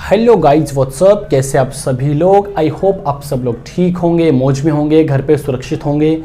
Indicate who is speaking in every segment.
Speaker 1: Hello guys what's up, कैसे आप सभी लोग। आई होप आप सब लोग ठीक होंगे, मौज में होंगे, घर पे सुरक्षित होंगे।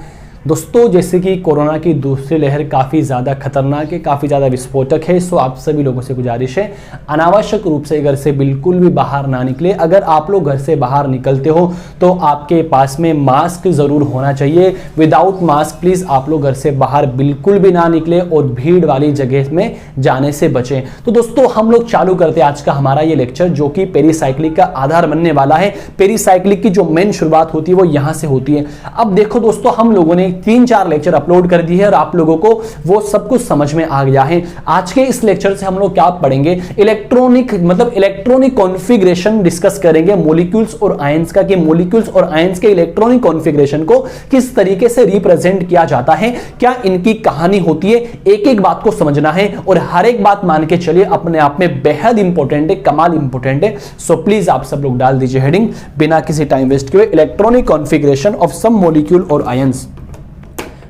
Speaker 1: दोस्तों, जैसे कि कोरोना की दूसरी लहर काफ़ी ज़्यादा खतरनाक है, काफ़ी ज़्यादा विस्फोटक है। सो आप सभी लोगों से गुजारिश है, अनावश्यक रूप से घर से बिल्कुल भी बाहर ना निकले। अगर आप लोग घर से बाहर निकलते हो तो आपके पास में मास्क ज़रूर होना चाहिए। विदाउट मास्क प्लीज़ आप लोग घर से बाहर बिल्कुल भी ना निकले और भीड़ वाली जगह में जाने से बचें। तो दोस्तों, हम लोग चालू करते हैं आज का हमारा ये लेक्चर, जो कि पेरीसाइक्लिक का आधार बनने वाला है। पेरीसाइक्लिक की जो मेन शुरुआत होती है वो यहाँ से होती है। अब देखो दोस्तों, हम लोगों ने 3-4 लेक्चर अपलोड कर दी है और आप लोगों को वो सब कुछ समझ में आ गया है। आज के इस लेक्चर से हम लोग क्या पढ़ेंगे, इलेक्ट्रॉनिक कॉन्फ़िगरेशन डिस्कस करेंगे मॉलिक्यूल्स और आयंस का, कि मॉलिक्यूल्स और आयंस के इलेक्ट्रॉनिक कॉन्फ़िगरेशन को किस तरीके से रिप्रेजेंट किया जाता है, क्या इनकी कहानी होती है। एक एक बात को समझना है और हर एक बात मान के चलिए, अपने आप में बेहद इंपॉर्टेंट है, कमाल इंपॉर्टेंट है। सो प्लीज आप सब लोग डाल दीजिए हेडिंग बिना किसी टाइम वेस्ट किए, electronic configuration of some molecule और ions.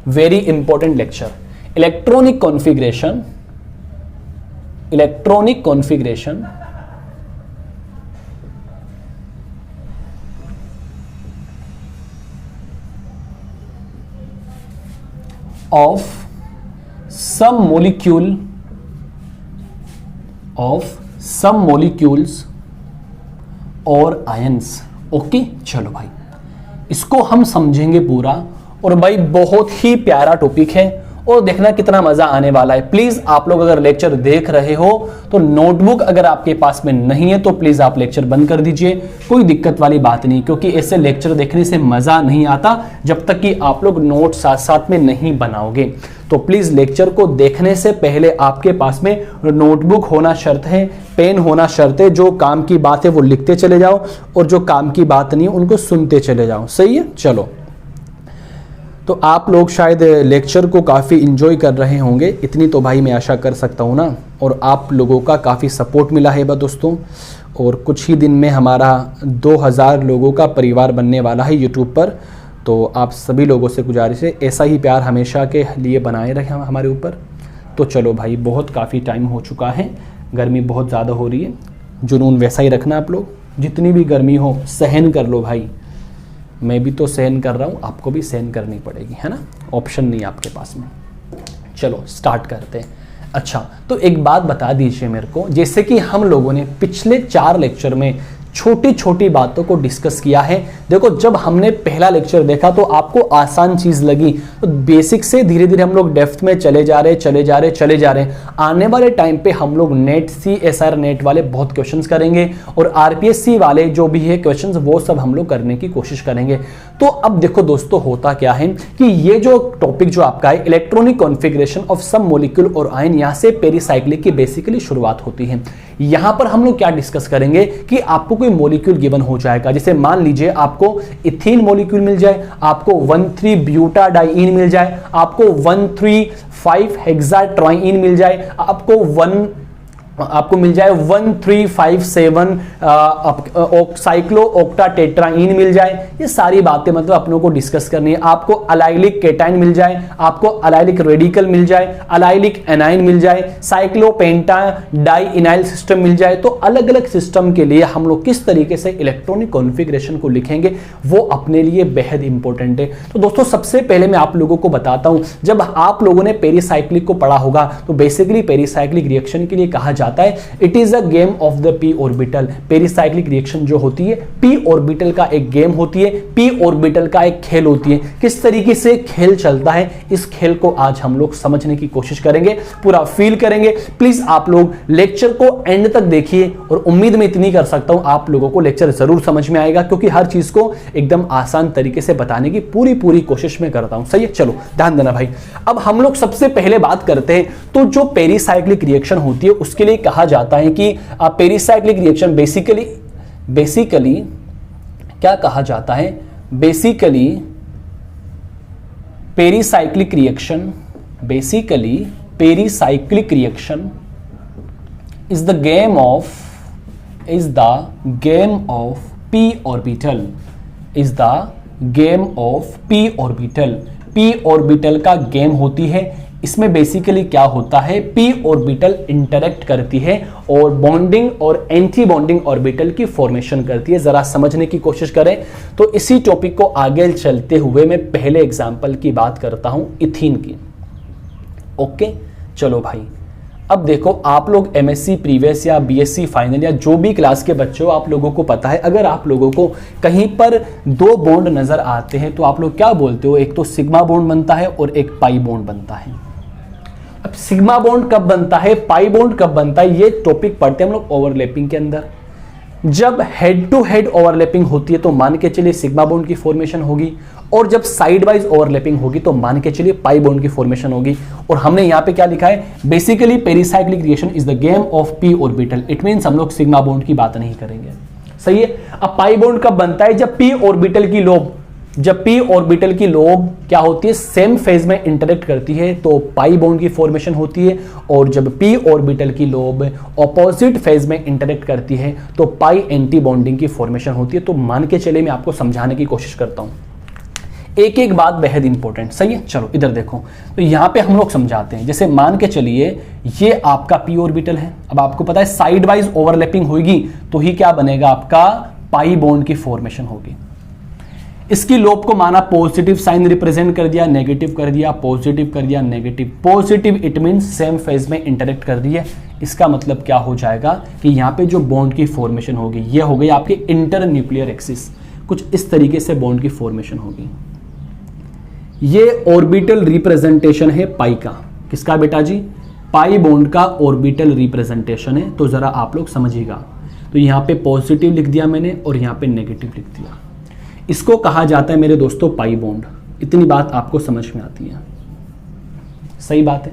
Speaker 1: Very important lecture. Electronic configuration of some molecules और आयंस। ओके, चलो भाई, इसको हम समझेंगे पूरा। और भाई बहुत ही प्यारा टॉपिक है और देखना कितना मजा आने वाला है। प्लीज आप लोग अगर लेक्चर देख रहे हो तो नोटबुक अगर आपके पास में नहीं है तो प्लीज आप लेक्चर बंद कर दीजिए, कोई दिक्कत वाली बात नहीं, क्योंकि ऐसे लेक्चर देखने से मजा नहीं आता जब तक कि आप लोग नोट साथ साथ में नहीं बनाओगे। तो प्लीज लेक्चर को देखने से पहले आपके पास में नोटबुक होना शर्त है, पेन होना शर्त है। जो काम की बात है वो लिखते चले जाओ और जो काम की बात नहीं है उनको सुनते चले जाओ। सही है, चलो। तो आप लोग शायद लेक्चर को काफ़ी इन्जॉय कर रहे होंगे, इतनी तो भाई मैं आशा कर सकता हूँ ना। और आप लोगों का काफ़ी सपोर्ट मिला है दोस्तों, और कुछ ही दिन में हमारा 2000 लोगों का परिवार बनने वाला है यूट्यूब पर। तो आप सभी लोगों से गुजारिश है, ऐसा ही प्यार हमेशा के लिए बनाए रखें हमारे ऊपर। तो चलो भाई, बहुत काफ़ी टाइम हो चुका है, गर्मी बहुत ज़्यादा हो रही है, जुनून वैसा ही रखना आप लोग। जितनी भी गर्मी हो सहन कर लो भाई, मैं भी तो सहन कर रहा हूँ, आपको भी सहन करनी पड़ेगी, है ना, ऑप्शन नहीं आपके पास में। चलो स्टार्ट करते हैं। अच्छा, तो एक बात बता दीजिए मेरे को, जैसे कि हम लोगों ने पिछले 4 लेक्चर में छोटी छोटी बातों को डिस्कस किया है। देखो, जब हमने पहला लेक्चर देखा तो आपको आसान चीज लगी, तो बेसिक से धीरे धीरे हम लोग डेप्थ में चले जा रहे हैं। आने वाले टाइम पे हम लोग नेट CSIR नेट वाले बहुत क्वेश्चंस करेंगे और RPSC वाले जो भी है क्वेश्चंस वो सब हम लोग करने की कोशिश करेंगे। तो अब देखो दोस्तों, होता क्या है कि ये जो टॉपिक जो आपका है, electronic configuration of some molecule और आयन, यहाँ से पेरीसाइक्लिक की बेसिकली शुरुआत होती है। यहां पर हम लोग क्या डिस्कस करेंगे कि आपको कोई मॉलिक्यूल गिवन हो जाएगा, जैसे मान लीजिए आपको इथीन मॉलिक्यूल मिल जाए, आपको 1,3-ब्यूटाडाइईन मिल जाए, आपको 1,3,5-हेक्साट्राइईन मिल जाए, आपको मिल जाए 1,3,5,7 साइक्लो ऑक्टाटेट्राईन मिल जाए। ये सारी बातें मतलब अपनों को डिस्कस करनी है। आपको अलाइलिक केटाइन मिल जाए, आपको अलाइलिक रेडिकल मिल जाए, अलाइलिक एनाइन मिल जाए, साइक्लोपेंटा डाइइनाइल सिस्टम मिल जाए। तो अलग अलग सिस्टम के लिए हम लोग किस तरीके से इलेक्ट्रॉनिक कॉन्फ़िगरेशन को लिखेंगे वो अपने लिए बेहद इंपॉर्टेंट है। तो दोस्तों, सबसे पहले मैं आप लोगों को बताता हूं, जब आप लोगों ने पेरीसाइक्लिक को पढ़ा होगा तो बेसिकली पेरीसाइक्लिक रिएक्शन के लिए कहा जाता है it is a game of the p orbital. Pericyclic reaction जो होती है p ऑर्बिटल का एक गेम होती है, p ऑर्बिटल का एक खेल होती है। किस तरीके से खेल चलता है, इस खेल को आज हम लोग समझने की कोशिश करेंगे, पूरा फील करेंगे। प्लीज आप लोग लेक्चर को एंड तक देखिए और उम्मीद में इतनी कर सकता हूं आप लोगों को लेक्चर जरूर समझ में आएगा, क्योंकि हर चीज को एकदम आसान तरीके से बताने की पूरी कोशिश में करता हूं। सही है, चलो ध्यान देना भाई। अब हम लोग सबसे पहले बात करते हैं, तो जो पेरीसाइक्लिक रिएक्शन होती है उसके लिए कहा जाता है कि पेरीसाइक्लिक रिएक्शन बेसिकली क्या कहा जाता है, basically pericyclic reaction is the game of p orbital, P orbital का गेम होती है। इसमें बेसिकली क्या होता है, पी ऑर्बिटल इंटरेक्ट करती है और बॉन्डिंग और एंटी बॉन्डिंग ऑर्बिटल की फॉर्मेशन करती है। जरा समझने की कोशिश करें तो इसी टॉपिक को आगे चलते हुए मैं पहले एग्जांपल की बात करता हूं, इथीन की। ओके चलो भाई, अब देखो आप लोग एमएससी प्रीवियस या बीएससी फाइनल या जो भी क्लास के बच्चे हो, आप लोगों को पता है अगर आप लोगों को कहीं पर दो बॉन्ड नजर आते हैं तो आप लोग क्या बोलते हो, एक तो सिग्मा बॉन्ड बनता है और एक पाई बॉन्ड बनता है। अब सिग्मा बॉन्ड कब बनता है, पाई बॉन्ड कब बनता है, ये टॉपिक पढ़ते हैं हम लोग ओवरलैपिंग के अंदर। जब हेड टू हेड ओवरलैपिंग होती है तो मान के चलिए सिग्मा बॉन्ड की फॉर्मेशन होगी, और जब साइड वाइज ओवरलैपिंग होगी तो मान के चलिए पाई बॉन्ड की फॉर्मेशन होगी। और हमने यहां पे क्या लिखा है, basically pericyclic reaction is the game of P orbital. It means हम लोग सिग्मा बॉन्ड की बात नहीं करेंगे, सही है। अब पाई बॉन्ड कब बनता है, जब पी ऑर्बिटल की लोब, जब पी ऑर्बिटल की लोब क्या होती है, सेम फेज में इंटरेक्ट करती है तो पाई बॉन्ड की फॉर्मेशन होती है, और जब पी ऑर्बिटल की लोब ऑपोजिट फेज में इंटरेक्ट करती है तो पाई एंटी बॉन्डिंग की फॉर्मेशन होती है। तो मान के चले मैं आपको समझाने की कोशिश करता हूं, एक एक बात बेहद इंपॉर्टेंट, सही है। चलो इधर देखो, तो यहां पे हम लोग समझाते हैं। जैसे मान के चलिए ये आपका पी ऑर्बिटल है, अब आपको पता है साइड वाइज ओवरलैपिंग होगी तो ही क्या बनेगा, आपका पाई बॉन्ड की फॉर्मेशन होगी। इसकी लोब को माना पॉजिटिव साइन रिप्रेजेंट कर दिया, नेगेटिव कर दिया, पॉजिटिव कर दिया, negative. Positive it means same phase में इंटरेक्ट कर दिया। इसका मतलब क्या हो जाएगा कि यहां पे जो बॉन्ड की फॉर्मेशन होगी ये हो गई आपकी इंटर न्यूक्लियर एक्सिस, कुछ इस तरीके से बॉन्ड की फॉर्मेशन होगी। ये ऑर्बिटल रिप्रेजेंटेशन है पाई का, किसका बेटा जी, पाई बॉन्ड का ऑर्बिटल रिप्रेजेंटेशन है। तो जरा आप लोग समझिएगा, तो यहां पे पॉजिटिव लिख दिया मैंने और यहां पे नेगेटिव लिख दिया। इसको कहा जाता है मेरे दोस्तों पाई बॉन्ड। इतनी बात आपको समझ में आती है, सही बात है,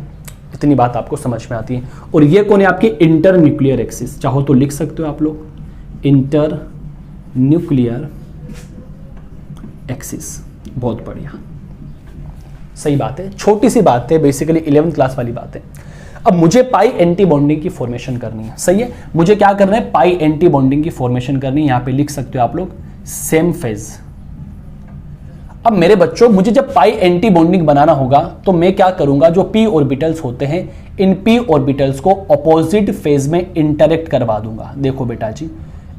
Speaker 1: इतनी बात आपको समझ में आती है। और ये कौन है, आपकी इंटर न्यूक्लियर एक्सिस, चाहो तो लिख सकते हो आप लोग, इंटर न्यूक्लियर एक्सिस। बहुत बढ़िया, सही बात है, छोटी सी बात है, बेसिकली 11th क्लास वाली बात है। अब मुझे पाई एंटी बॉन्डिंग की फॉर्मेशन करनी है, सही है। मुझे क्या करना है, पाई एंटी बॉन्डिंग की फॉर्मेशन करनी है। यहां पे लिख सकते हो आप लोग सेम फेज। अब मेरे बच्चों, मुझे जब पाई एंटी बॉन्डिंग बनाना होगा तो मैं क्या करूंगा, जो पी ऑर्बिटल्स होते हैं इन पी ऑर्बिटल्स को ऑपोजिट फेज में इंटरेक्ट करवा दूंगा। देखो बेटा जी,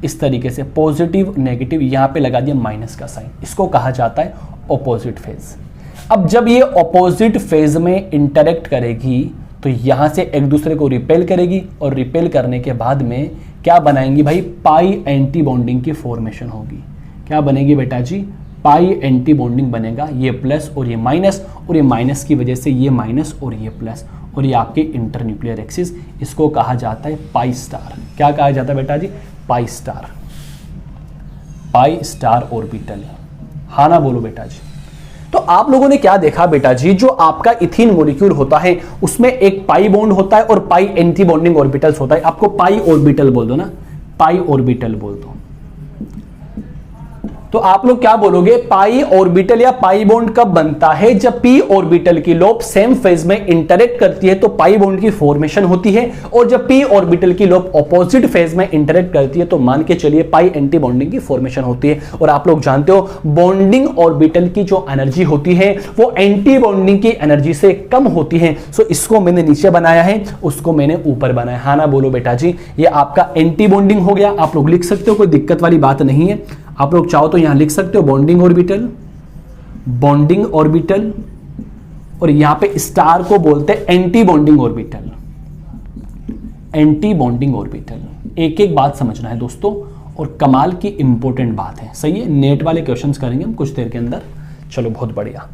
Speaker 1: इस तरीके से पॉजिटिव नेगेटिव, यहां पे लगा दिया माइनस का साइन, इसको कहा जाता है ऑपोजिट फेज। अब जब ये ऑपोजिट फेज में इंटरेक्ट करेगी तो यहां से एक दूसरे को रिपेल करेगी, और रिपेल करने के बाद में क्या बनाएंगी भाई, पाई एंटी बॉन्डिंग की फॉर्मेशन होगी। क्या बनेगी बेटा जी, पाई एंटी बॉन्डिंग बनेगा, ये प्लस और ये माइनस, और ये माइनस की वजह से ये माइनस और ये प्लस, और ये आपके इंटर न्यूक्लियर एक्सिस। इसको कहा जाता है पाई स्टार। क्या कहा जाता है बेटा जी, pi star, pi star orbital. हाँ ना बोलो बेटा जी। तो आप लोगों ने क्या देखा बेटा जी, जो आपका इथीन मॉलिक्यूल होता है उसमें एक पाई बॉन्ड होता है और पाई एंटी बॉन्डिंग ऑर्बिटल्स होता है। आपको पाई ऑर्बिटल बोल दो ना, पाई ऑर्बिटल बोल दो। तो आप लोग क्या बोलोगे, पाई ऑर्बिटल या पाई बॉन्ड कब बनता है, जब पी ऑर्बिटल की लोब सेम फेज में इंटरेक्ट करती है तो पाई बॉन्ड की फॉर्मेशन होती है, और जब पी ऑर्बिटल की लोब ऑपोजिट फेज में इंटरेक्ट करती है तो मान के चलिए पाई एंटी बॉन्डिंग की फॉर्मेशन होती है। और आप लोग जानते हो बॉन्डिंग ऑर्बिटल की जो एनर्जी होती है वो एंटी बॉन्डिंग की एनर्जी से कम होती है। सो इसको मैंने नीचे बनाया है, उसको मैंने ऊपर बनाया। हाँ ना बोलो बेटा जी, ये आपका एंटी बॉन्डिंग हो गया। आप लोग लिख सकते हो, कोई दिक्कत वाली बात नहीं है। आप लोग चाहो तो यहां लिख सकते हो बॉन्डिंग ऑर्बिटल, बॉन्डिंग ऑर्बिटल, और यहां पे स्टार को बोलते हैं anti bonding orbital, anti bonding orbital. एक एक बात समझना है दोस्तों, और कमाल की इंपॉर्टेंट बात है, सही है। नेट वाले क्वेश्चंस करेंगे हम कुछ देर के अंदर। चलो बहुत बढ़िया।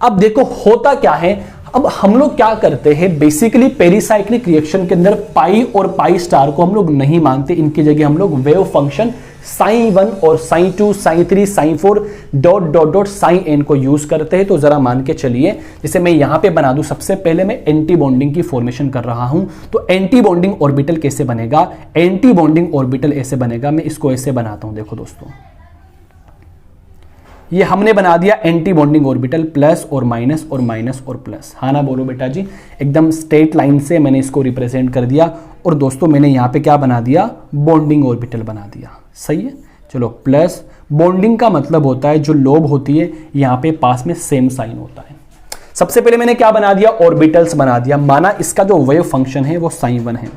Speaker 1: अब देखो होता क्या है, अब हम लोग क्या करते हैं, बेसिकली पेरिसाइक्लिक रिएक्शन के अंदर पाई और पाई स्टार को हम लोग नहीं मानते, इनकी जगह हम लोग वेव फंक्शन साइन 1 और psi 2 psi 3 psi 4 dot dot psi साइन n को यूज करते हैं। तो जरा मान के चलिए, जैसे मैं यहां पे बना दूं, सबसे पहले मैं एंटी बॉन्डिंग की फॉर्मेशन कर रहा हूं। तो एंटी बॉन्डिंग ऑर्बिटल कैसे बनेगा, एंटी बॉन्डिंग ऑर्बिटल ऐसे बनेगा। मैं इसको ऐसे बनाता हूं, देखो दोस्तों, ये हमने बना दिया एंटी बॉन्डिंग ऑर्बिटल, प्लस और माइनस और माइनस और प्लस। हाँ ना बोलो बेटा जी, एकदम स्ट्रेट लाइन से मैंने इसको रिप्रेजेंट कर दिया। और दोस्तों मैंने यहाँ पे क्या बना दिया, बॉन्डिंग ऑर्बिटल बना दिया, सही है। चलो प्लस, बॉन्डिंग का मतलब होता है जो लोब होती है यहाँ पे पास में सेम साइन होता है, सबसे पहले मैंने क्या बना दिया, ऑर्बिटल्स बना दिया, माना इसका जो वेव फंक्शन है वो साइन 1 है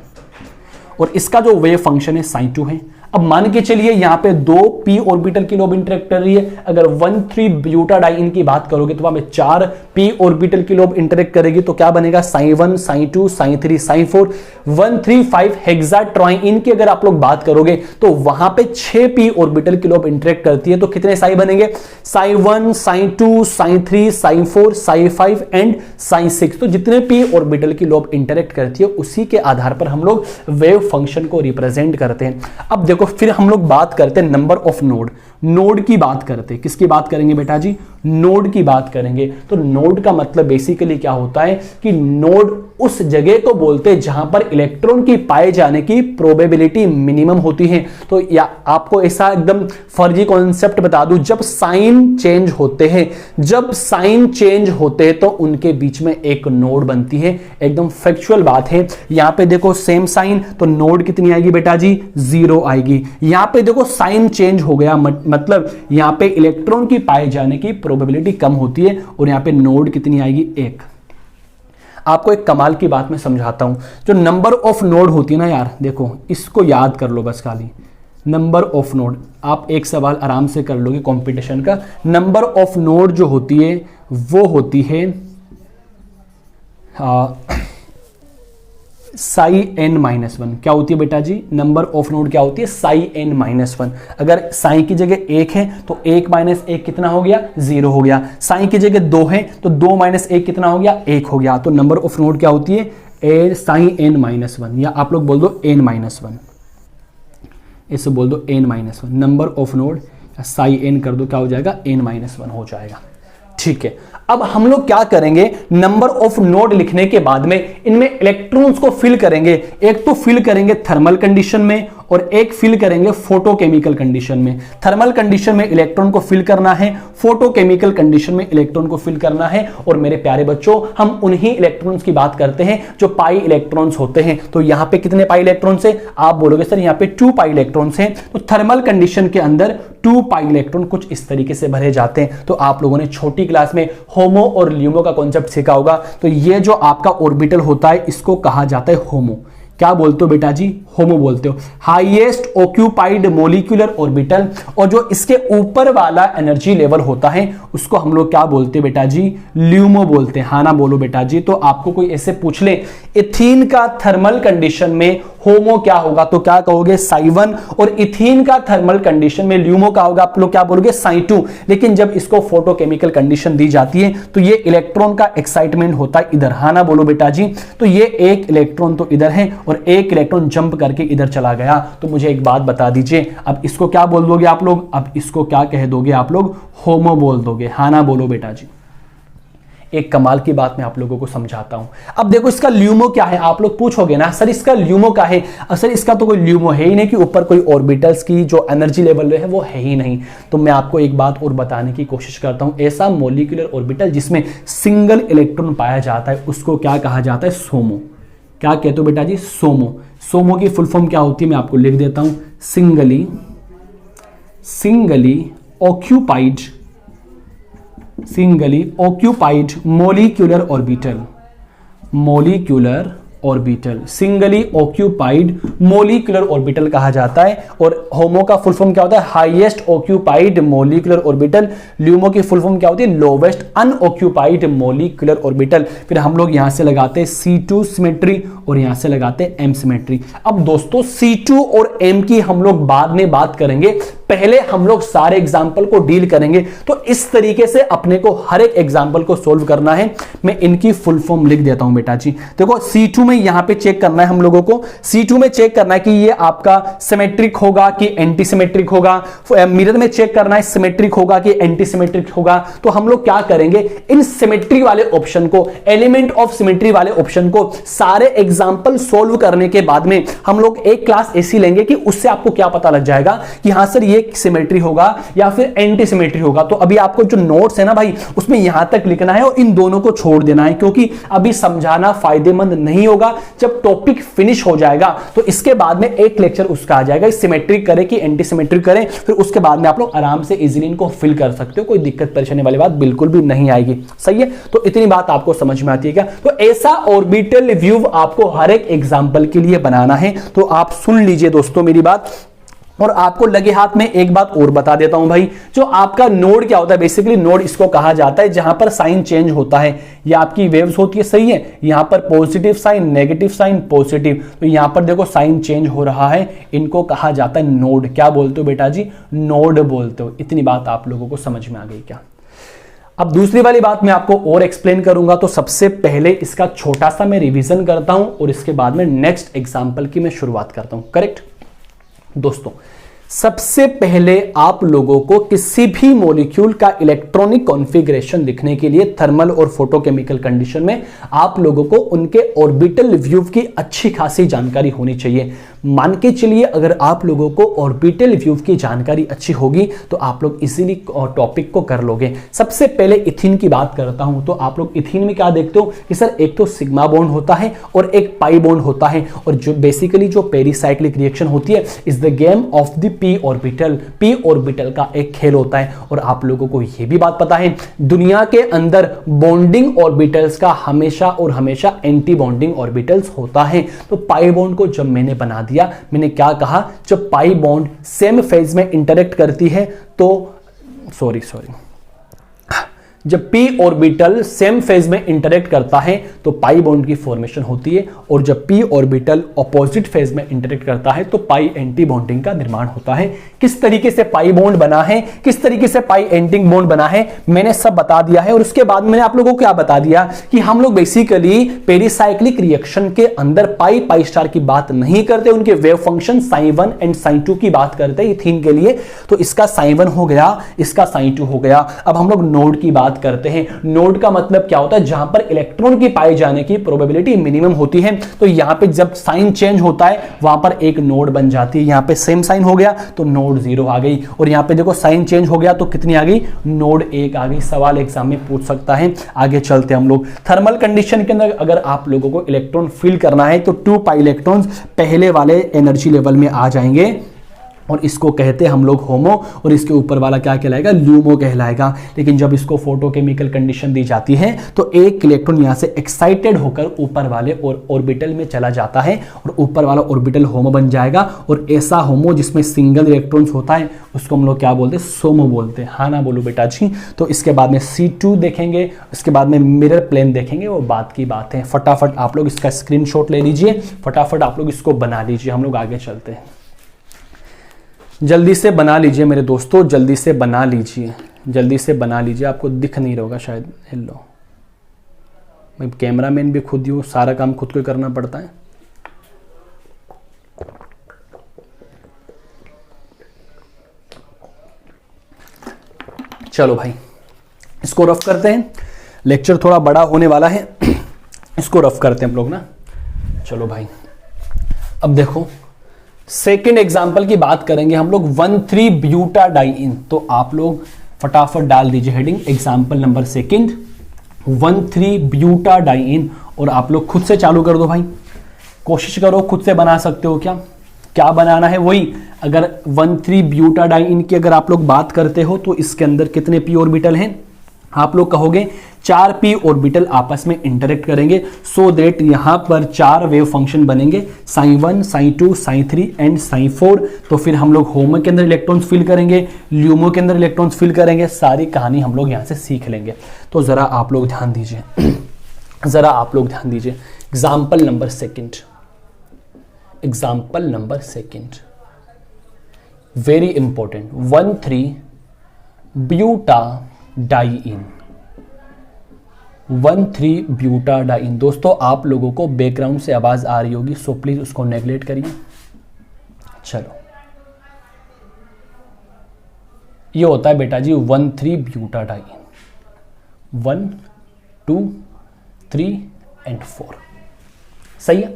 Speaker 1: और इसका जो वेव फंक्शन है साइन 2 है। अब मान के चलिए यहां पे 2 p ऑर्बिटल की लोब इंटरेक्ट कर रही है। अगर 1,3 ब्यूटाडाइन की बात करोगे तो वहां पे 4 p ऑर्बिटल की लोब इंटरेक्ट करेगी, तो क्या बनेगा, साइन 1, साइन 2, साइन 3, साइन 4, 1,3,5 हेक्साट्राइन की अगर आप लोग बात करोगे तो वहां पे 6 p ऑर्बिटल की लोब इंटरेक्ट करती है। तो कितने साइन बनेंगे, psi 1, psi 2, psi 3, psi 4, psi 5 and psi 6। तो जितने p ऑर्बिटल की लोब इंटरेक्ट करती है उसी के आधार पर हम लोग वेव फंक्शन को रिप्रेजेंट करते हैं। अब देखो फिर हम लोग बात करते हैं नंबर ऑफ नोड, नोड की बात करते हैं। किसकी बात करेंगे बेटा जी, नोड की बात करेंगे। तो नोड का मतलब बेसिकली क्या होता है कि नोड उस जगह को बोलते हैं जहां पर इलेक्ट्रॉन की पाए जाने की प्रोबेबिलिटी मिनिमम होती है। तो या आपको ऐसा एकदम फर्जी कॉन्सेप्ट बता दूं, जब साइन चेंज होते हैं, जब साइन चेंज होते हैं तो उनके बीच में एक नोड बनती है, एकदम फैक्चुअल बात है। यहां पे देखो सेम साइन, तो नोड कितनी आएगी बेटा जी, 0 आएगी। यहां पे देखो साइन चेंज हो गया, मतलब यहां पे इलेक्ट्रॉन की पाए जाने की प्रोबेबिलिटी कम होती है और यहां पे नोड कितनी आएगी, 1। आपको एक कमाल की बात मैं समझाता हूं, जो नंबर ऑफ नोड होती है ना यार, देखो इसको याद कर लो बस खाली, नंबर ऑफ नोड। आप एक सवाल आराम से कर लोगे कंपटीशन का। नंबर ऑफ नोड जो होती है वो होती है साई n माइनस 1। क्या होती है बेटा जी, नंबर ऑफ नोड क्या होती है, साई n माइनस 1। अगर साई की जगह 1 है तो 1 माइनस 1 कितना हो गया, 0 हो गया। साई की जगह 2 है तो 2 माइनस 1 कितना हो गया, 1 हो गया। तो नंबर ऑफ नोड क्या होती है, साई n माइनस 1, या आप लोग बोल दो n माइनस 1, इसे बोल दो n minus 1। Number of node Sai n कर दो, क्या हो जाएगा, n माइनस 1 हो जाएगा। ठीक है, अब हम लोग क्या करेंगे, नंबर ऑफ नोड लिखने के बाद में इनमें इलेक्ट्रॉन्स को फिल करेंगे। एक तो फिल करेंगे थर्मल कंडीशन में और एक फिल करेंगे फोटोकेमिकल कंडीशन में। थर्मल कंडीशन में इलेक्ट्रॉन को फिल करना है, फोटोकेमिकल कंडीशन में इलेक्ट्रॉन को फिल करना है। और मेरे प्यारे बच्चों, हम उन्हीं इलेक्ट्रॉन्स की बात करते हैं जो पाई इलेक्ट्रॉन्स होते हैं। तो यहां पे कितने पाई इलेक्ट्रॉन्स है, आप बोलोगे सर यहां पे 2 पाई इलेक्ट्रॉन्स हैं। तो थर्मल कंडीशन के अंदर 2 पाई इलेक्ट्रॉन कुछ इस तरीके से भरे जाते हैं। तो आप लोगों ने छोटी क्लास में होमो और ल्यूमो का कॉन्सेप्ट सीखा होगा। तो ये जो आपका ऑर्बिटल होता है इसको कहा जाता है होमो। क्या बोलते हो बेटा जी, होमो बोलते हो, हाईएस्ट ऑक्यूपाइड मोलिकुलर ऑर्बिटल। और जो इसके ऊपर वाला एनर्जी लेवल होता है उसको हम लोग क्या बोलते हैं बेटा जी, ल्यूमो बोलते हैं। हाँ ना बोलो बेटा जी। तो आपको कोई ऐसे पूछ ले इथीन का थर्मल कंडीशन में होमो क्या होगा तो क्या कहोगे, साई 1। और इथीन का थर्मल कंडीशन में ल्यूमो क्या होगा, आप लोग क्या बोलोगे, साई 2। लेकिन जब इसको फोटोकेमिकल कंडीशन दी जाती है तो ये इलेक्ट्रॉन का एक्साइटमेंट होता है इधर। हाँ ना बोलो बेटा जी। तो ये एक इलेक्ट्रॉन तो इधर है और एक इलेक्ट्रॉन जंप करके इधर चला गया। तो मुझे एक बात बता दीजिए, अब इसको क्या बोल दोगे आप लोग, अब इसको क्या कह दोगे आप लोग, होमो बोल दोगे। हाँ ना बोलो बेटा जी। एक कमाल की बात मैं आप लोगों को समझाता हूं। अब देखो इसका ल्यूमो क्या है, आप लोग पूछोगे ना सर इसका ल्यूमो क्या है। सर इसका तो कोई ल्यूमो है ही नहीं, कि ऊपर कोई ऑर्बिटल्स की जो एनर्जी लेवल है वो है ही नहीं। तो मैं आपको एक बात और बताने की कोशिश करता हूं, ऐसा मोलिकुलर ऑर्बिटल जिसमें सिंगल इलेक्ट्रॉन पाया जाता है उसको क्या कहा जाता है, सोमो। क्या कहते हो बेटा जी, सोमो। सोमो की फुल फॉर्म क्या होती है मैं आपको लिख देता हूं, singly occupied molecular orbital. Singly occupied molecular orbital कहा जाता है। और होमो का फुल फॉर्म क्या होता है, highest occupied molecular orbital. LUMO की फुल फॉर्म क्या होती है, लोवेस्ट अनऑक्यूपाइड मोलिकुलर ऑर्बिटल। फिर हम लोग यहां से लगाते हैं C2 सिमेट्री और यहां से लगाते हैं M सिमेट्री। अब दोस्तों C2 और M की हम लोग बाद में बात करेंगे, पहले हम लोग सारे एग्जाम्पल को डील करेंगे। तो इस तरीके से अपने को हर एक एग्जाम्पल को सोल्व करना है। मैं इनकी फुल फॉर्म लिख देता हूं बेटा जी। देखो C2 में यहां पे चेक करना है हम लोगों को, C2 में चेक करना है कि ये आपका सिमेट्रिक होगा कि एंटी सिमेट्रिक होगा। मिरर में चेक करना है सिमेट्रिक होगा कि एंटी सिमेट्रिक होगा। तो हम लोग क्या करेंगे, इन सिमेट्री वाले ऑप्शन को, एलिमेंट ऑफ सिमेट्री वाले ऑप्शन को सारे एग्जाम्पल सोल्व करने के बाद में हम लोग एक क्लास ऐसी लेंगे कि उससे आपको क्या पता लग जाएगा कि हां सर ये सिमेट्री होगा या फिर एंटी सिमेट्री होगा। तो अभी आपको जो नोट्स है ना भाई, उसमें यहां तक लिखना है और इन दोनों को छोड़ देना है, क्योंकि अभी समझाना फायदेमंद नहीं होगा। होगा जब टॉपिक फिनिश हो जाएगा तो इसके बाद में एक लेक्चर उसका आ जाएगा, सिमेट्रिक करे कि एंटी सिमेट्रिक करे, फिर उसके बाद में आप लोग आराम से इजीली इनको फिल कर सकते हो, कोई दिक्कत परेशानी वाली बात बिल्कुल भी नहीं आएगी। सही है, तो इतनी बात आपको समझ में आती है क्या? तो ऐसा ऑर्बिटल व्यू आपको हर एक एग्जांपल के लिए बनाना है, तो आप सुन लीजिए दोस्तों मेरी बात। और आपको लगे हाथ में एक बात और बता देता हूं भाई, जो आपका नोड क्या होता है, बेसिकली नोड इसको कहा जाता है जहां पर साइन चेंज होता है, ये आपकी वेव्स होती है। सही है, यहां पर positive sign, negative sign, positive, तो यहां पर देखो साइन चेंज हो रहा है, इनको कहा जाता है नोड। क्या बोलते हो बेटा जी? नोड बोलते हो। इतनी बात आप लोगों को समझ में आ गई क्या? अब दूसरी वाली बात मैं आपको और एक्सप्लेन करूंगा, तो सबसे पहले इसका छोटा सा मैं रिवीजन करता हूं और इसके बाद में नेक्स्ट एग्जांपल की मैं शुरुआत करता हूं। करेक्ट दोस्तों, सबसे पहले आप लोगों को किसी भी मॉलिक्यूल का इलेक्ट्रॉनिक कॉन्फ़िगरेशन लिखने के लिए थर्मल और फोटोकेमिकल कंडीशन में आप लोगों को उनके ऑर्बिटल व्यू की अच्छी खासी जानकारी होनी चाहिए। मान के चलिए अगर आप लोगों को ऑर्बिटल व्यू की जानकारी अच्छी होगी तो आप लोग इजीली टॉपिक को कर लोगे। सबसे पहले इथीन की बात करता हूं, तो आप लोग इथीन में क्या देखते हो कि सर एक तो सिग्मा बॉन्ड होता है और एक पाई बॉन्ड होता है, और जो बेसिकली जो पेरिसाइक्लिक रिएक्शन होती है is the game of the P orbital. P orbital का एक खेल होता है। और आप लोगों को यह भी बात पता है दुनिया के अंदर बॉन्डिंग ऑर्बिटल्स का हमेशा और हमेशा एंटी बॉन्डिंग ऑर्बिटल्स होता है। तो पाई बॉन्ड को जब मैंने बना दिया, मैंने क्या कहा, जब पाई बॉन्ड सेम फेज में इंटरेक्ट करती है तो सॉरी जब p ऑर्बिटल सेम फेज में इंटरेक्ट करता है तो पाई बॉन्ड की फॉर्मेशन होती है, और जब p ऑर्बिटल ऑपोजिट फेज में इंटरेक्ट करता है तो पाई एंटी बॉन्डिंग का निर्माण होता है। किस तरीके से पाई बॉन्ड बना है, किस तरीके से पाई एंटी बॉन्ड बना है, मैंने सब बता दिया है। और उसके बाद मैंने आप लोगों को क्या बता दिया कि हम लोग बेसिकली पेरिसाइक्लिक रिएक्शन के अंदर पाई पाई स्टार की बात नहीं करते, उनके wave function psi 1 and psi 2 की बात करते हैं इथीन के लिए। तो इसका साइन 1 हो गया, इसका साइन 2 हो गया। अब हम लोग नोड की बात करते हैं। नोड का मतलब क्या होता है? जहां पर इलेक्ट्रॉन की पाए जाने की प्रोबेबिलिटी मिनिमम होती है। तो यहां पे जब साइन चेंज होता है वहां पर एक नोड बन जाती है। यहां पे सेम साइन हो गया तो नोड 0 आ गई, और यहां पे देखो साइन चेंज हो गया तो कितनी आ गई? नोड 1 आ गई। सवाल एग्जाम में पूछ सकता है। आगे चलते हम लोग थर्मल कंडीशन के अंदर अगर आप लोगों को इलेक्ट्रॉन फिल करना है तो 2 पाई इलेक्ट्रॉन्स पहले वाले एनर्जी लेवल में आ जाएंगे, और इसको कहते हैं हम लोग होमो, और इसके ऊपर वाला क्या कहलाएगा? ल्यूमो कहलाएगा। लेकिन जब इसको फोटोकेमिकल कंडीशन दी जाती है तो एक इलेक्ट्रॉन यहां से एक्साइटेड होकर ऊपर वाले और ऑर्बिटल में चला जाता है, और ऊपर वाला ऑर्बिटल होमो बन जाएगा। और ऐसा होमो जिसमें सिंगल इलेक्ट्रॉन्स होता है उसको हम लोग क्या बोलते हैं? सोमो बोलते हैं। हाँ ना बोलो बेटा जी। तो इसके बाद में C2 देखेंगे, इसके बाद में मिरर प्लेन देखेंगे, वो बात की बात है। फटाफट आप लोग इसका स्क्रीनशॉट ले लीजिए, फटाफट आप लोग इसको बना लीजिए। हम लोग आगे चलते हैं, जल्दी से बना लीजिए मेरे दोस्तों, जल्दी से बना लीजिए, जल्दी से बना लीजिए। आपको दिख नहीं रहा होगा शायद। हेलो, मैं कैमरामैन भी खुद ही हूँ, सारा काम खुद को करना पड़ता है। चलो भाई इसको रफ करते हैं, लेक्चर थोड़ा बड़ा होने वाला है, इसको रफ करते हैं हम लोग ना। चलो भाई अब देखो सेकेंड एग्जाम्पल की बात करेंगे हम लोग 1,3 ब्यूटाडाइइन। तो आप लोग फटाफट डाल दीजिए हेडिंग एग्जाम्पल नंबर सेकेंड 1,3 ब्यूटाडाइइन, और आप लोग खुद से चालू कर दो भाई, कोशिश करो खुद से बना सकते हो क्या? क्या बनाना है वही। अगर 1,3 ब्यूटाडाइइन की अगर आप लोग बात करते हो तो इसके अंदर कितने p ऑर्बिटल हैं? आप लोग कहोगे 4 p ऑर्बिटल आपस में इंटरेक्ट करेंगे, सो दैट यहां पर 4 वेव फंक्शन बनेंगे, psi 1, psi 2, psi 3 and psi 4। तो फिर हम लोग होमो के अंदर इलेक्ट्रॉन्स फिल करेंगे, ल्यूमो के अंदर इलेक्ट्रॉन्स फिल करेंगे, सारी कहानी हम लोग यहां से सीख लेंगे। तो जरा आप लोग ध्यान दीजिए, जरा आप लोग ध्यान दीजिए। Example number second, example number second very important, 1,3 ब्यूटाडाइइन, 1,3 ब्यूटाडाइइन। दोस्तों आप लोगों को बैकग्राउंड से आवाज आ रही होगी, सो प्लीज उसको नेगलेक्ट करिए। चलो ये होता है बेटा जी 1,3 ब्यूटाडाइइन, 1, 2, 3 एंड 4। सही है।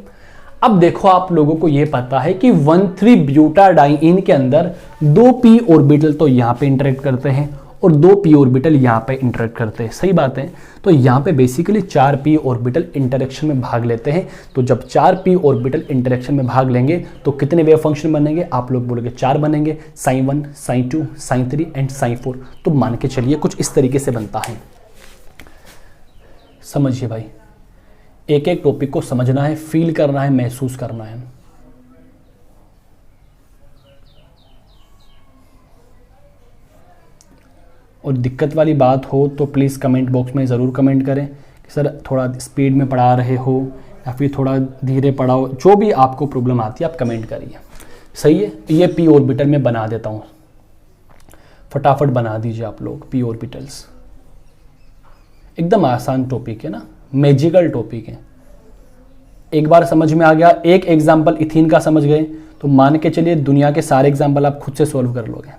Speaker 1: अब देखो आप लोगों को यह पता है कि 1,3 ब्यूटाडाइइन के अंदर 2 p ऑर्बिटल तो यहां पे इंटरेक्ट करते हैं, और 2 p ऑर्बिटल यहाँ पे इंटरेक्ट करते हैं, सही बात है। तो यहाँ पे बेसिकली 4 p ऑर्बिटल इंटरेक्शन में भाग लेते हैं। तो जब 4 p ऑर्बिटल इंटरेक्शन में भाग लेंगे तो कितने वेव फंक्शन बनेंगे, आप लोग बोलोगे 4 बनेंगे, sin 1, sin 2, sin 3 and sin 4। तो मान के चलिए कुछ इस तरीके से बनता है। समझिए भाई, एक एक टॉपिक को समझना है, फील करना है, महसूस करना है। और दिक्कत वाली बात हो तो प्लीज़ कमेंट बॉक्स में ज़रूर कमेंट करें कि सर थोड़ा स्पीड में पढ़ा रहे हो या फिर थोड़ा धीरे पढ़ाओ, जो भी आपको प्रॉब्लम आती है आप कमेंट करिए, सही है। ये p ऑर्बिटल में बना देता हूँ, फटाफट बना दीजिए आप लोग p ऑर्बिटल्स। एकदम आसान टॉपिक है ना, मैजिकल टॉपिक है। एक बार समझ में आ गया, एक एग्जाम्पल इथीन का समझ गए तो मान के चलिए दुनिया के सारे एग्जाम्पल आप खुद से सॉल्व कर लोगे।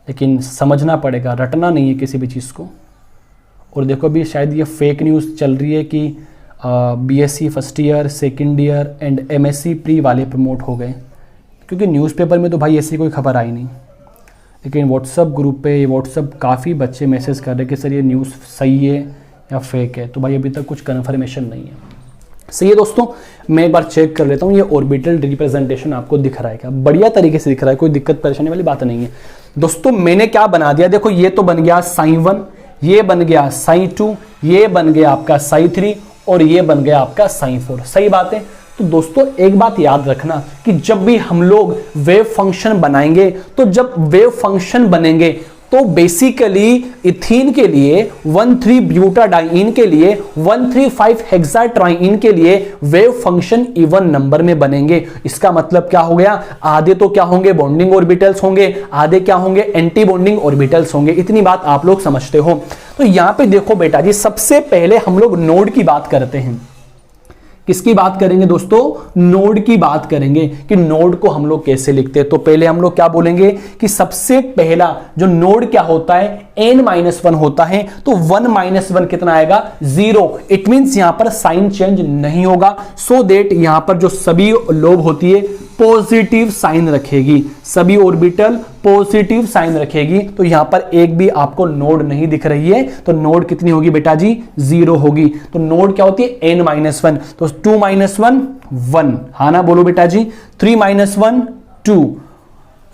Speaker 1: लेकिन समझना पड़ेगा, रटना नहीं है किसी भी चीज़ को। और देखो अभी शायद ये फेक न्यूज़ चल रही है कि BSc first year, second year and MSc pre वाले प्रमोट हो गए, क्योंकि न्यूज़पेपर में तो भाई ऐसी कोई खबर आई नहीं। लेकिन व्हाट्सअप ग्रुप पे व्हाट्सअप काफ़ी बच्चे मैसेज कर रहे हैं कि सर ये न्यूज़ सही है या फेक है। तो भाई अभी तक कुछ कन्फर्मेशन नहीं है, सही है दोस्तों। मैं एक बार चेक कर लेता हूँ, ये ऑर्बिटल रिप्रेजेंटेशन आपको दिख रहा है क्या, बढ़िया तरीके से दिख रहा है, कोई दिक्कत परेशानी वाली बात नहीं है दोस्तों। मैंने क्या बना दिया, देखो ये तो बन गया sin 1, ये बन गया sin 2, ये बन गया आपका sin 3 और ये बन गया आपका sin 4, सही बात है। तो दोस्तों एक बात याद रखना कि जब भी हम लोग वेव फंक्शन बनाएंगे, तो जब वेव फंक्शन बनेंगे तो बेसिकली इथीन के लिए 1,3 ब्यूटाडाइन के लिए 1,3,5 हेक्साट्राइन के लिए वेव फंक्शन इवन नंबर में बनेंगे। इसका मतलब क्या हो गया, आधे तो क्या होंगे बॉन्डिंग ऑर्बिटल्स होंगे, आधे क्या होंगे एंटी बॉन्डिंग ऑर्बिटल्स होंगे। इतनी बात आप लोग समझते हो। तो यहां पे देखो बेटा जी, सबसे पहले हम लोग नोड की बात करते हैं। किसकी बात करेंगे दोस्तों, नोड की बात करेंगे कि नोड को हम लोग कैसे लिखते हैं। तो पहले हम लोग क्या बोलेंगे कि सबसे पहला जो नोड क्या होता है, n-1 होता है। तो 1 - 1 कितना आएगा, 0। इट मींस यहां पर साइन चेंज नहीं होगा, सो देट यहां पर जो सभी लोब होती है पॉजिटिव साइन रखेगी, सभी ऑर्बिटल पॉजिटिव साइन रखेगी। तो यहां पर एक भी आपको नोड नहीं दिख रही है, तो नोड कितनी होगी बेटा जी, 0 होगी। तो नोड क्या होती है, n-1। तो 2 - 1 1, हाँ ना बोलो बेटा जी। 3 - 1 2,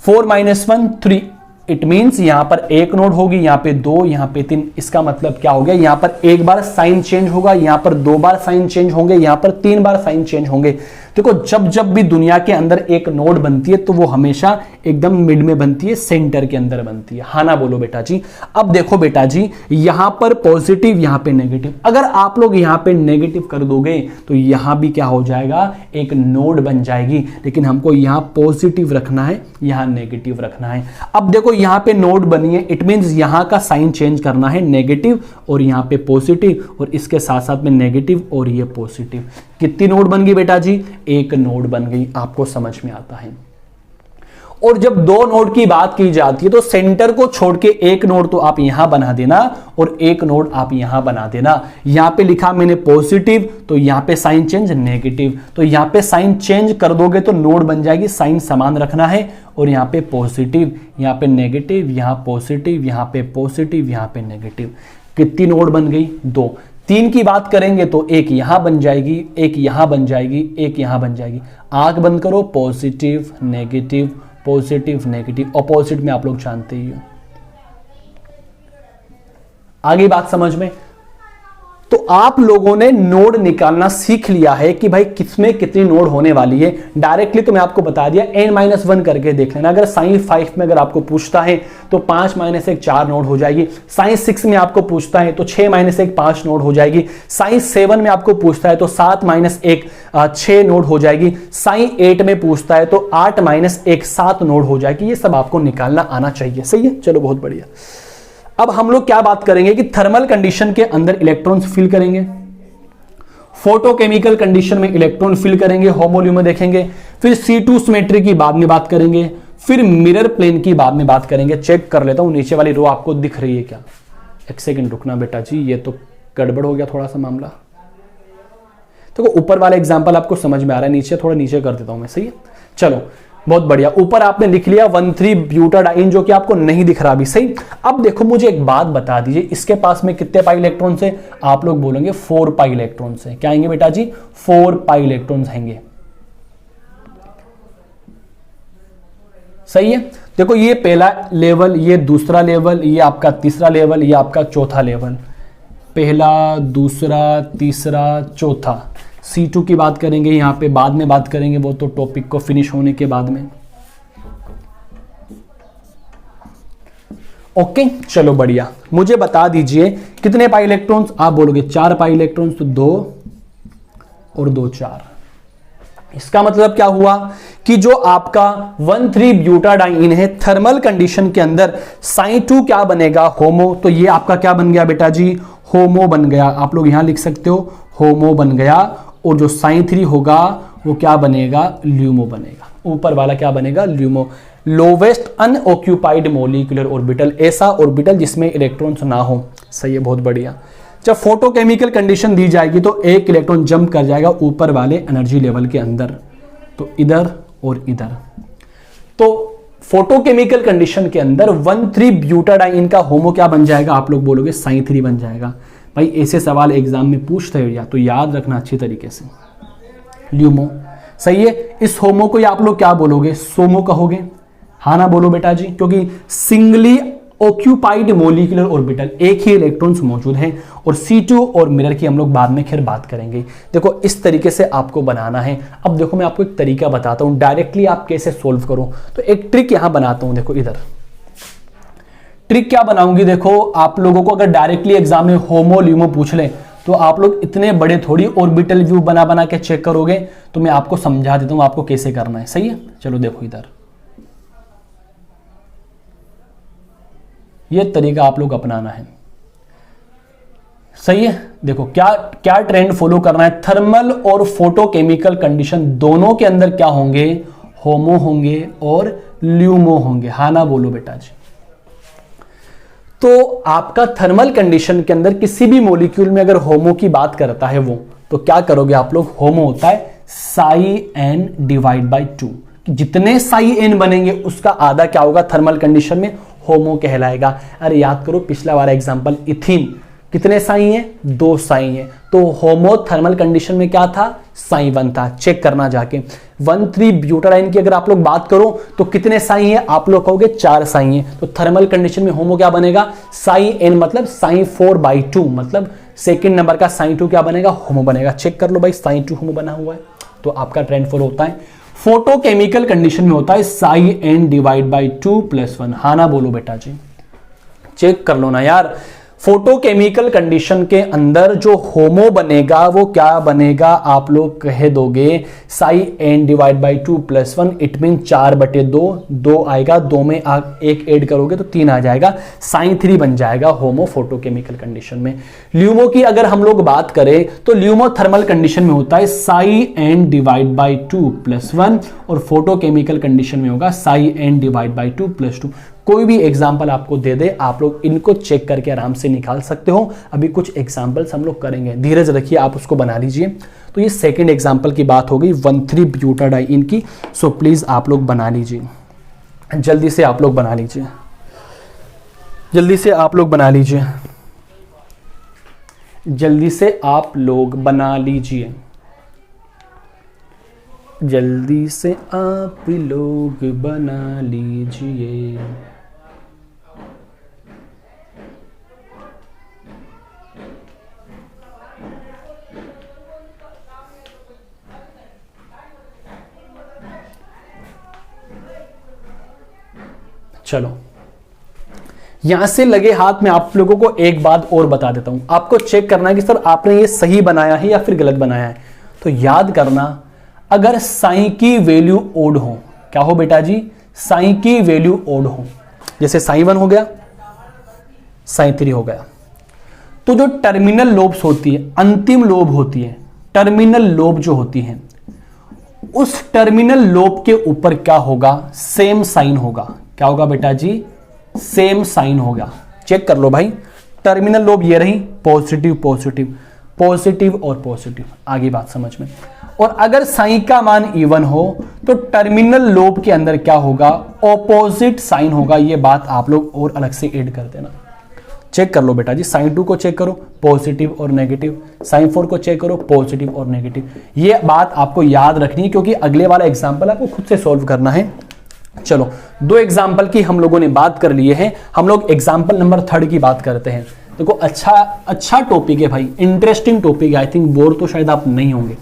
Speaker 1: 4 - 1 3। इट मींस यहां पर एक नोड होगी, यहां पे 2, यहां पे 3। इसका मतलब क्या हो गया, यहां पर एक बार साइन चेंज होगा, यहां पर 2 बार साइन चेंज होंगे, यहां पर 3 बार साइन चेंज होंगे। देखो जब भी दुनिया के अंदर एक नोड बनती है तो वो हमेशा एकदम मिड में बनती है, सेंटर के अंदर बनती है, हाँ ना बोलो बेटा जी। अब देखो बेटा जी, यहां पर पॉजिटिव, यहां पे नेगेटिव। अगर आप लोग यहां पे नेगेटिव कर दोगे तो यहां भी क्या हो जाएगा, एक नोड बन जाएगी। लेकिन हमको यहां पॉजिटिव रखना है, यहां नेगेटिव रखना है। अब देखो यहां पे नोड बनी है, इट मींस यहां का साइन चेंज करना है, नेगेटिव और यहां पे पॉजिटिव, और इसके साथ साथ में नेगेटिव और ये पॉजिटिव। कितनी नोड बन गई बेटा जी, एक नोड बन गई। आपको समझ में आता है। और जब 2 नोड की बात की जाती है तो सेंटर को छोड़ के एक नोड तो आप यहां बना देना और एक नोड आप यहां बना देना। यहां पे लिखा मैंने पॉजिटिव, तो यहां पे साइन चेंज नेगेटिव। तो यहां पे साइन चेंज कर दोगे तो नोड बन जाएगी, साइन समान रखना है। और यहां पे पॉजिटिव, यहां पे नेगेटिव, यहां पॉजिटिव, यहां पे पॉजिटिव, यहां पे नेगेटिव। कितनी नोड बन गई, 2। 3 की बात करेंगे तो एक यहां बन जाएगी, एक यहां बन जाएगी, एक यहां बन जाएगी। आंख बंद करो, positive negative positive negative, opposite में आप लोग जानते ही हो। आगे बात समझ में। तो आप लोगों ने नोड निकालना सीख लिया है कि भाई किसमें कितनी नोड होने वाली है। डायरेक्टली तो मैं आपको बता दिया, n-1 करके देख लेना। अगर sin 5 में अगर आपको पूछता है तो 5 - 1 4 नोड हो जाएगी। sin 6 में आपको पूछता है तो 6 - 1 5 नोड हो जाएगी। sin 7 में आपको पूछता है तो 7 - 1 6 नोड हो जाएगी। sin 8 में पूछता है तो 8 - 1 7 नोड हो जाएगी। ये सब आपको निकालना आना चाहिए, सही है। चलो बहुत बढ़िया। अब हम लोग क्या बात करेंगे कि थर्मल कंडीशन के अंदर इलेक्ट्रॉन्स फिल करेंगे, फोटोकेमिकल कंडीशन में इलेक्ट्रॉन फिल करेंगे, होमोल्यूम में देखेंगे, फिर C2 सिमेट्री की बाद में बात करेंगे, फिर मिरर प्लेन की बाद में बात करेंगे। चेक कर लेता हूं नीचे वाली रो आपको दिख रही है क्या। एक सेकंड रुकना बेटा जी, ये तो गड़बड़ हो गया थोड़ा सा मामला। तो ऊपर वाला एग्जांपल आपको समझ में आ रहा है, नीचे थोड़ा नीचे कर देता हूं मैं, सही है। चलो बहुत बढ़िया, ऊपर आपने लिख लिया 1,3 ब्यूटाडाइन जो कि आपको नहीं दिख रहा अभी, सही। अब देखो मुझे एक बात बता दीजिए, इसके पास में कितने पाई इलेक्ट्रॉन्स है? आप लोग बोलेंगे 4 पाई इलेक्ट्रॉन्स है। क्या आएंगे बेटा जी? 4 पाई इलेक्ट्रॉन्स आएंगे, सही है। देखो ये पहला लेवल, ये दूसरा लेवल, ये आपका तीसरा लेवल, ये आपका चौथा लेवल। पहला, दूसरा, तीसरा, चौथा। C2 की बात करेंगे यहां पे, बाद में बात करेंगे, वो तो टॉपिक को फिनिश होने के बाद में। ओके चलो बढ़िया, मुझे बता दीजिए कितने पाई इलेक्ट्रॉन्स? आप बोलोगे 4 पाई इलेक्ट्रॉन्स, तो 2 और 2 4। इसका मतलब क्या हुआ कि जो आपका 1,3 ब्यूटाडाइन है, थर्मल कंडीशन के अंदर Psi2 क्या बनेगा? होमो। तो ये आपका क्या बन गया बेटा जी? होमो बन गया। आप लोग यहां लिख सकते हो होमो बन गया। और जो Psi3 होगा वो क्या बनेगा? ल्यूमो बनेगा। ऊपर वाला क्या बनेगा? LUMO. Lowest unoccupied molecular orbital, ऐसा ऑर्बिटल जिसमें इलेक्ट्रॉन्स ना हो, सही है, बहुत बढ़िया। जब फोटोकेमिकल कंडीशन दी जाएगी तो एक इलेक्ट्रॉन जंप कर जाएगा ऊपर वाले एनर्जी लेवल के अंदर, तो इधर और इधर। तो फोटोकेमिकल कंडीशन के अंदर 1,3 ब्यूटाडाइन का होमो क्या बन जाएगा? आप लोग बोलोगे Psi3 बन जाएगा। भाई ऐसे सवाल एग्जाम में पूछते हो या तो याद रखना अच्छी तरीके से। ल्यूमो, सही है। इस होमो को आप लोग क्या बोलोगे? सोमो कहोगे, हाँ ना बोलो बेटा जी, क्योंकि सिंगली ऑक्यूपाइड मॉलिक्यूलर ऑर्बिटल, एक ही इलेक्ट्रॉन्स मौजूद हैं। और C2 और मिरर की हम लोग बाद में खैर बात करेंगे। देखो इस तरीके से आपको बनाना है। अब देखो मैं आपको एक तरीका बताता हूं डायरेक्टली आप कैसे सोल्व करो। तो एक ट्रिक यहां बनाता हूं, देखो इधर ट्रिक क्या बनाऊंगी। देखो आप लोगों को अगर डायरेक्टली एग्जाम में होमो ल्यूमो पूछ ले तो आप लोग इतने बड़े थोड़ी ऑर्बिटल व्यू बना बना के चेक करोगे। तो मैं आपको समझा देता हूं आपको कैसे करना है, सही है। चलो देखो इधर ये तरीका आप लोग अपनाना है, सही है। देखो क्या क्या ट्रेंड फॉलो करना है। थर्मल और फोटोकेमिकल कंडीशन दोनों के अंदर क्या होंगे? होमो होंगे और ल्यूमो होंगे, हाँ ना बोलो बेटा जी। तो आपका थर्मल कंडीशन के अंदर किसी भी मॉलिक्यूल में अगर होमो की बात करता है वो, तो क्या करोगे आप लोग? होमो होता है Psi n डिवाइड बाई 2। जितने Psi n बनेंगे उसका आधा क्या होगा? थर्मल कंडीशन में होमो कहलाएगा। अरे याद करो पिछला वाला एग्जांपल इथीन, कितने साई हैं? 2 साई हैं। तो होमो थर्मल कंडीशन में क्या था? Psi1 था। चेक करना जाके। 1,3 ब्यूटाडाइन की अगर आप लोग बात करो तो कितने साई हैं? आप लोग कहोगे 4 साई हैं। तो थर्मल कंडीशन में होमो क्या बनेगा? Psi मतलब Psi4/2, मतलब सेकेंड नंबर का Psi2 क्या बनेगा? होमो बनेगा। चेक कर लो भाई, Psi2 होमो बना हुआ है। तो आपका ट्रेंड फॉलो होता है। फोटोकेमिकल कंडीशन में होता है Psi डिवाइड बाई 2 + 1, हाँ ना बोलो बेटा जी। चेक कर लो ना यार। फोटोकेमिकल कंडीशन के अंदर जो होमो बनेगा वो क्या बनेगा? आप लोग कह दोगे Psi divide by 2 + 1, it mean 4/2, 2 आएगा, 2 में एक ऐड करोगे तो 3 आ जाएगा। Psi3 बन जाएगा होमो फोटोकेमिकल कंडीशन में। ल्यूमो की अगर हम लोग बात करें तो ल्यूमो थर्मल कंडीशन में होता है Psi डिवाइड बाई 2 + 1 और फोटोकेमिकल कंडीशन में होगा Psi डिवाइड बाई 2 + 2। कोई भी एग्जाम्पल आपको दे दे, आप लोग इनको चेक करके आराम से निकाल सकते हो। अभी कुछ एग्जाम्पल्स हम लोग करेंगे, धीरज रखिए, आप उसको बना लीजिए। तो ये सेकंड एग्जाम्पल की बात हो गई 1,3 ब्यूटाडाइन की। सो प्लीज आप लोग बना लीजिए, जल्दी से आप लोग बना लीजिए, जल्दी से आप लोग बना लीजिए, जल्दी से आप लोग बना लीजिए, जल्दी से आप लोग बना लीजिए। चलो यहां से लगे हाथ में आप लोगों को एक बात और बता देता हूं। आपको चेक करना है कि सर आपने ये सही बनाया है या फिर गलत बनाया है। तो याद करना, अगर साई की वैल्यू ओड हो, क्या हो बेटा जी? साई की वैल्यू ओड हो, जैसे Psi1 हो गया, Psi3 हो गया, तो जो टर्मिनल लोब्स होती है, अंतिम लोब होती है, टर्मिनल लोब जो होती है, उस टर्मिनल लोब के ऊपर क्या होगा? सेम साइन होगा। क्या होगा बेटा जी? सेम साइन होगा। चेक कर लो भाई, टर्मिनल लोब ये रही, पॉजिटिव पॉजिटिव, पॉजिटिव और पॉजिटिव, आगे बात समझ में। और अगर साइन का मान इवन हो तो टर्मिनल लोब के अंदर क्या होगा, ऑपोजिट साइन होगा। ये बात आप लोग और अलग से ऐड कर देना। चेक कर लो बेटा जी, साइन 2 को चेक करो, पॉजिटिव और नेगेटिव, साइन 4 को चेक करो, पॉजिटिव और नेगेटिव। ये बात आपको याद रखनी है क्योंकि अगले वाला एग्जाम्पल आपको खुद से सॉल्व करना है। चलो 2 एग्जाम्पल की हम लोगों ने बात कर लिए हैं, हम लोग एग्जाम्पल नंबर 3 की बात करते हैं। देखो अच्छा टॉपिक है भाई, इंटरेस्टिंग टॉपिक है। आई थिंक बोर तो शायद आप नहीं होंगे।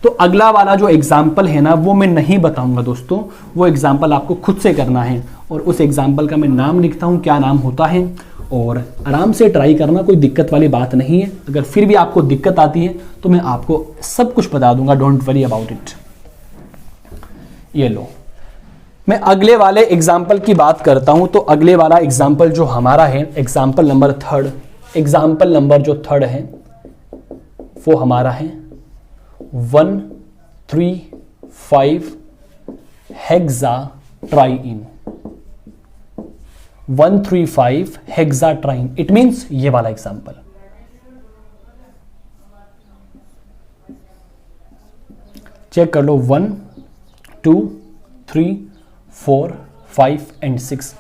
Speaker 1: तो अगला वाला जो एग्जाम्पल है ना वो मैं नहीं बताऊंगा दोस्तों, वो एग्जाम्पल आपको खुद से करना है। और उस एग्जाम्पल का मैं नाम लिखता हूं, क्या नाम होता है, और आराम से ट्राई करना, कोई दिक्कत वाली बात नहीं है। अगर फिर भी आपको दिक्कत आती है तो मैं आपको सब कुछ बता दूंगा, डोंट वरी अबाउट इट। ये लो, मैं अगले वाले एग्जाम्पल की बात करता हूं। तो अगले वाला एग्जाम्पल जो हमारा है, एग्जाम्पल नंबर 3, एग्जाम्पल नंबर जो 3 है वो हमारा है 135 हेक्साट्राइन। 135 हेक्साट्राइन, इट मींस ये वाला एग्जाम्पल। चेक कर लो, 1 2 3 4 5 एंड 6,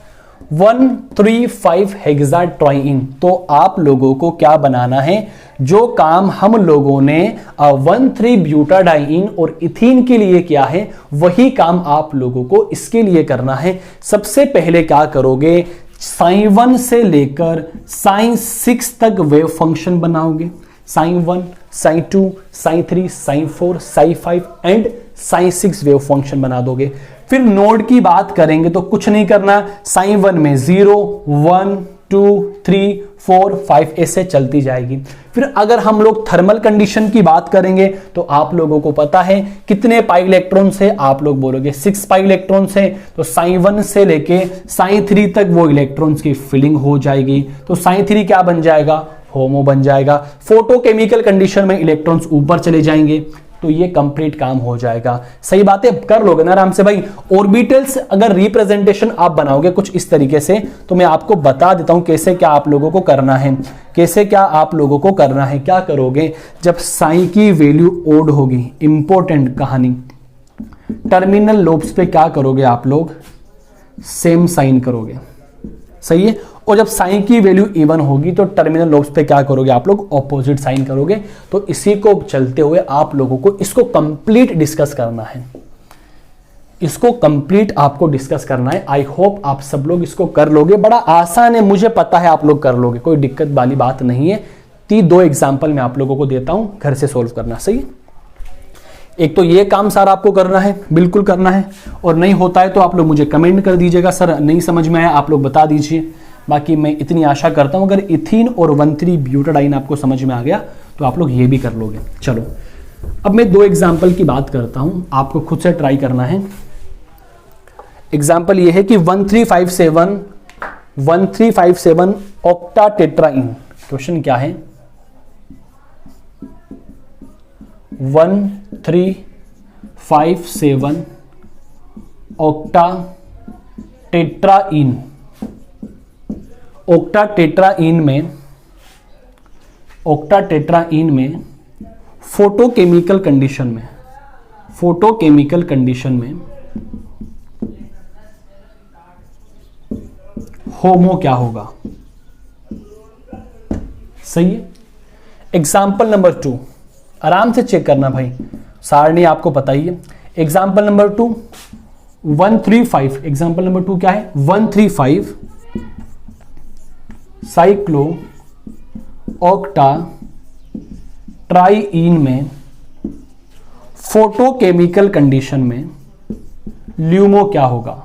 Speaker 1: 135 हेक्साट्राइन। तो आप लोगों को क्या बनाना है, जो काम हम लोगों ने 1,3 ब्यूटाडाइन और इथीन के लिए किया है वही काम आप लोगों को इसके लिए करना है। सबसे पहले क्या करोगे, साइन 1 से लेकर साइन 6 तक वेव फंक्शन बनाओगे। Psi 1, psi 2, psi 3, psi 4, psi 5 and psi 6 wave function बना दोगे। फिर नोड की बात करेंगे तो कुछ नहीं करना, साइन 1 में 0 1 2 3 4 5 ऐसे चलती जाएगी। फिर अगर हम लोग थर्मल कंडीशन की बात करेंगे तो आप लोगों को पता है कितने पाई इलेक्ट्रॉन्स है, आप लोग बोलोगे 6 पाई इलेक्ट्रॉन्स है। तो साइन 1 से लेके साइन 3 तक वो इलेक्ट्रॉन्स की फिलिंग हो जाएगी। तो साइन 3 क्या बन जाएगा, होमो बन जाएगा। फोटोकेमिकल कंडीशन में इलेक्ट्रॉन्स ऊपर चले जाएंगे, तो ये कंप्लीट काम हो जाएगा। सही बात है, कर लोगे ना आराम से भाई। ऑर्बिटल्स अगर रिप्रेजेंटेशन आप बनाओगे कुछ इस तरीके से, तो मैं आपको बता देता हूं कैसे क्या आप लोगों को करना है, कैसे क्या आप लोगों को करना है। क्या करोगे, जब साइन की वैल्यू ओड होगी, इंपॉर्टेंट कहानी, टर्मिनल लोब्स पे क्या करोगे आप लोग, सेम साइन करोगे। सही है। और जब साइन की वैल्यू इवन होगी तो टर्मिनल लोब्स पे क्या करोगे आप लोग, ऑपोजिट साइन करोगे। तो इसी को चलते हुए आप लोगों को इसको कंप्लीट डिस्कस करना है, इसको कंप्लीट आपको डिस्कस करना है। आई होप आप सब लोग इसको कर लोगे, बड़ा आसान है, मुझे पता है आप लोग कर लोगे, कोई दिक्कत वाली बात नहीं है। 2 एग्जाम्पल मैं आप लोगों को देता हूं, घर से सोल्व करना। सही है, एक तो ये काम सारा आपको करना है, बिल्कुल करना है। और नहीं होता है तो आप लोग मुझे कमेंट कर दीजिएगा, सर नहीं समझ में आया आप लोग बता दीजिए। बाकी मैं इतनी आशा करता हूं अगर इथीन और 1,3 ब्यूटाडाइन आपको समझ में आ गया तो आप लोग ये भी कर लोगे। चलो अब मैं 2 एग्जाम्पल की बात करता हूं, आपको खुद से ट्राई करना है। एग्जाम्पल ये है कि 1357 ऑक्टाटेट्राइन। क्वेश्चन क्या है, 1357 ऑक्टाटेट्राइन। ऑक्टाटेट्राइन में फोटोकेमिकल कंडीशन में होमो क्या होगा। सही है। एग्जाम्पल नंबर 2 आराम से चेक करना भाई, सारणी आपको पता ही है। एग्जाम्पल नंबर 2 135, एग्जाम्पल नंबर 2 क्या है, 135 साइक्लो ऑक्टा ट्राइइन में फोटोकेमिकल कंडीशन में ल्यूमो क्या होगा।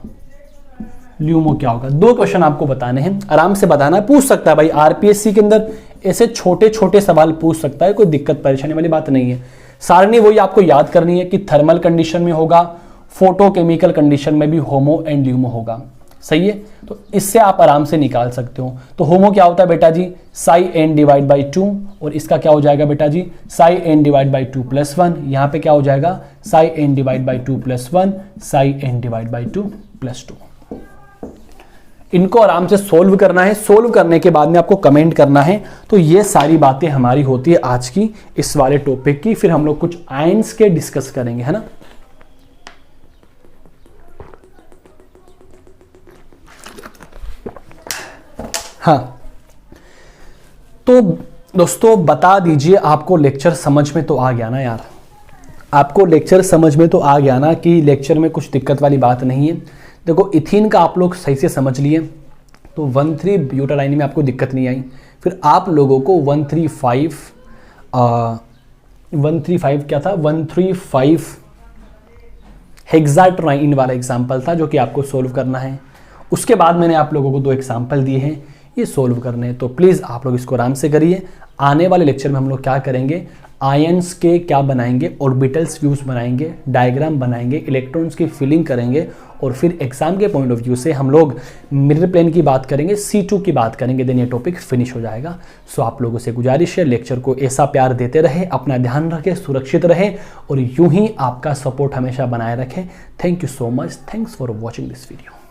Speaker 1: 2 क्वेश्चन आपको बताने हैं, आराम से बताना है। पूछ सकता है भाई आरपीएससी के अंदर ऐसे छोटे छोटे सवाल पूछ सकता है, कोई दिक्कत परेशानी वाली बात नहीं है। सारणी वही आपको याद करनी है कि थर्मल कंडीशन में होगा, फोटोकेमिकल कंडीशन में भी होमो एंड ल्यूमो होगा। सही है, तो इससे आप आराम से निकाल सकते हो। तो होमो क्या होता है बेटा जी, साई एन डिवाइड बाई 2, और इसका क्या हो जाएगा बेटा जी, psi N divide by 2 plus 1। यहां पे क्या हो जाएगा, psi N divide by 2 plus 1, psi N divide by 2 plus 2। इनको आराम से सोल्व करना है, सोल्व करने के बाद में आपको कमेंट करना है। तो ये सारी बातें हमारी होती है आज की इस वाले टॉपिक की। फिर हम लोग कुछ आयंस के डिस्कस करेंगे, है ना। हाँ, तो दोस्तों बता दीजिए, आपको लेक्चर समझ में तो आ गया ना यार? आपको लेक्चर समझ में तो आ गया ना कि लेक्चर में कुछ दिक्कत वाली बात नहीं है। देखो इथीन का आप लोग सही से समझ लिए, तो 1,3 ब्यूटाडाइन में आपको दिक्कत नहीं आई। फिर आप लोगों को 135 क्या था, 135 हेक्साट्राइन वाला एग्जाम्पल था जो कि आपको सोल्व करना है। उसके बाद मैंने आप लोगों को 2 एग्जाम्पल दिए हैं, ये सोल्व करने हैं। तो प्लीज़ आप लोग इसको आराम से करिए। आने वाले लेक्चर में हम लोग क्या करेंगे, आयंस के क्या बनाएंगे, ऑर्बिटल्स व्यूज बनाएंगे, डायग्राम बनाएंगे, इलेक्ट्रॉन्स की फिलिंग करेंगे, और फिर एग्जाम के पॉइंट ऑफ व्यू से हम लोग मिरर प्लेन की बात करेंगे, C2 की बात करेंगे। देन ये टॉपिक फिनिश हो जाएगा। सो आप लोगों से गुजारिश है, लेक्चर को ऐसा प्यार देते रहे, अपना ध्यान रखें, सुरक्षित रहे, और यूं ही आपका सपोर्ट हमेशा बनाए रखें। Thank you so much, thanks for watching this video.